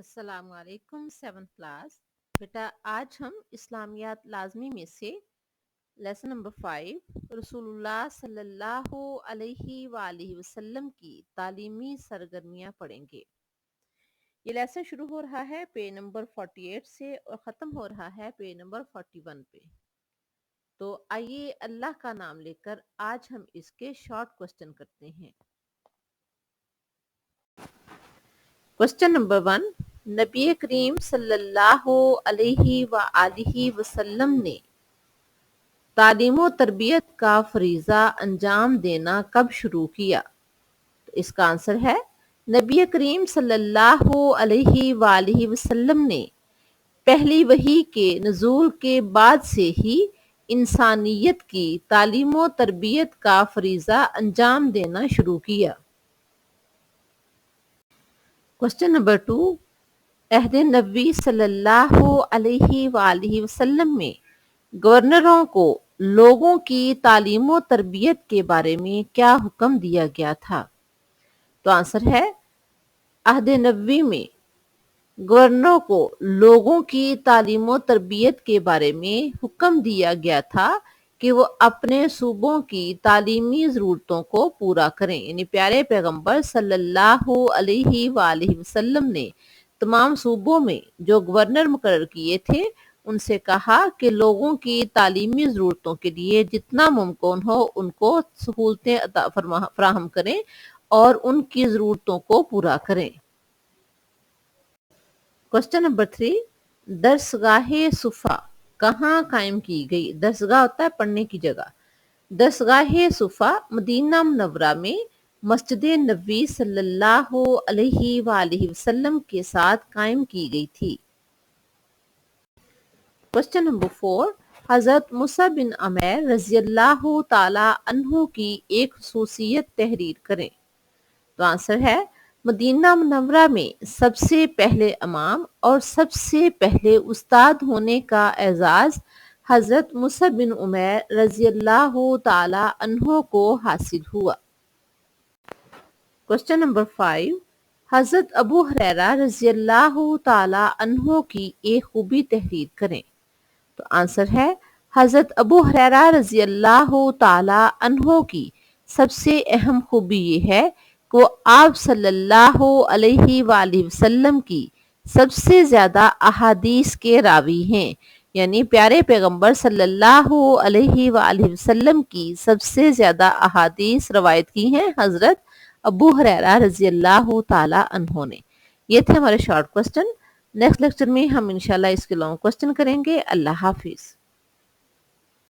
السلام علیکم 7th class بیٹا آج ہم اسلامیات لازمی میں سے لیسن نمبر 5 رسول اللہ صلی اللہ علیہ وآلہ وسلم کی تعلیمی سرگرمیاں پڑھیں گے۔ یہ لیسن شروع ہو رہا ہے پیج نمبر 48 سے اور ختم ہو رہا ہے پیج نمبر 41 پہ۔ تو آئیے اللہ کا نام لے کر آج ہم اس کے شارٹ کوسچن کرتے ہیں۔ کوسچن نمبر 1، نبی کریم صلی اللہ علیہ وآلہ وسلم نے تعلیم و تربیت کا فریضہ انجام دینا کب شروع کیا؟ تو اس کا آنسر ہے نبی کریم صلی اللہ علیہ وآلہ وسلم نے پہلی وحی کے نزول کے بعد سے ہی انسانیت کی تعلیم و تربیت کا فریضہ انجام دینا شروع کیا۔ کوسچن نمبر 2، عہد نبوی صلی اللہ علیہ وآلہ وسلم میں گورنروں کو لوگوں کی تعلیم و تربیت کے بارے میں کیا حکم دیا گیا تھا؟ تو آنسر ہے عہد نبوی میں گورنروں کو لوگوں کی تعلیم و تربیت کے بارے میں حکم دیا گیا تھا کہ وہ اپنے صوبوں کی تعلیمی ضرورتوں کو پورا کریں، یعنی پیارے پیغمبر صلی اللہ علیہ وآلہ وسلم نے تمام صوبوں میں جو گورنر مقرر کیے تھے ان سے کہا کہ لوگوں کی تعلیمی ضرورتوں کے لیے جتنا ممکن ہو ان کو سہولتیں فراہم کریں اور ان کی ضرورتوں کو پورا کریں۔ کوسچن نمبر 3، درسگاہ صفا کہاں قائم کی گئی؟ درسگاہ ہوتا ہے پڑھنے کی جگہ۔ درسگاہ صفا مدینہ منورہ میں مسجد نبوی صلی اللہ علیہ وآلہ وسلم کے ساتھ قائم کی گئی تھی۔ کوسچن نمبر 4، حضرت موسیٰ بن عمیر رضی اللہ تعالی عنہ کی ایک خصوصیت تحریر کریں۔ تو آنسر ہے مدینہ منورہ میں سب سے پہلے امام اور سب سے پہلے استاد ہونے کا اعزاز حضرت موسیٰ بن عمیر رضی اللہ تعالی عنہ کو حاصل ہوا۔ کوسچن نمبر 5، حضرت ابو ہریرہ رضی اللہ تعالی عنہ کی ایک خوبی تحریر کریں۔ تو آنسر ہے حضرت ابو ہریرہ رضی اللہ تعالی عنہ کی سب سے اہم خوبی یہ ہے کہ وہ آپ صلی اللہ علیہ وآلہ وسلم کی سب سے زیادہ احادیث کے راوی ہیں، یعنی پیارے پیغمبر صلی اللہ علیہ وآلہ وسلم کی سب سے زیادہ احادیث روایت کی ہیں حضرت ابو ہریرہ رضی اللہ تعالی عنہ نے۔ یہ تھے ہمارے شارٹ کوسچن۔ نیکسٹ لیکچر میں ہم انشاءاللہ اس کے لانگ کوسچن کریں گے۔ اللہ حافظ۔